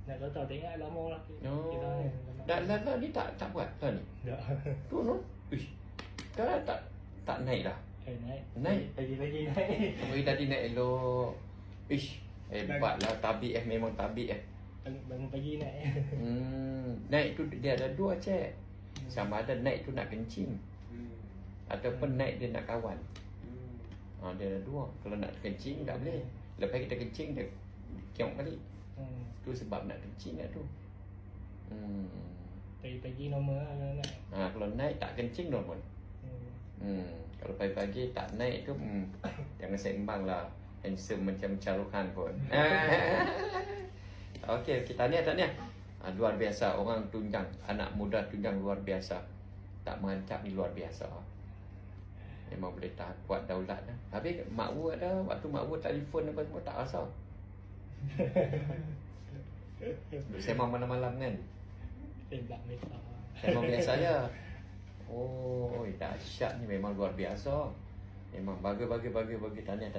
Nak kata tengok lama lah Oh. kita ni. Dah ni tak buat dah ni. Tak. Tu no. Ish. Sekarang tak naik dah. Naik. Naik. Pagi-pagi naik. Oi tadi naik elok. Ish. Hebatlah tabik memang tabik Bangun pagi naik. Naik tu dia ada dua cek. Sama ada naik tu nak kencing. Ataupun naik dia nak kawan. Dia ada dua. Kalau nak kencing tak boleh. Lepas kita kencing dia kiong balik. Tu sebab nak kencing lah tu. Pagi-pagi normal lah naik. Kalau naik tak kencing normal. Kalau pagi-pagi tak naik tu jangan sembang lah. Handsome macam Charuhan pun. Okey, kita tahniah. Luar biasa orang tunjang, anak muda tunjang luar biasa. Tak mantap ni luar biasa. Memang boleh tahan kuat daulat dah. Habis mak wu ada waktu mak wu telefon apa semua tak rasa. Sembang malam-malam kan. Tembak mereka. Memang biasa je. Oh, dahsyat ni memang luar biasa. Memang bagi tahniah.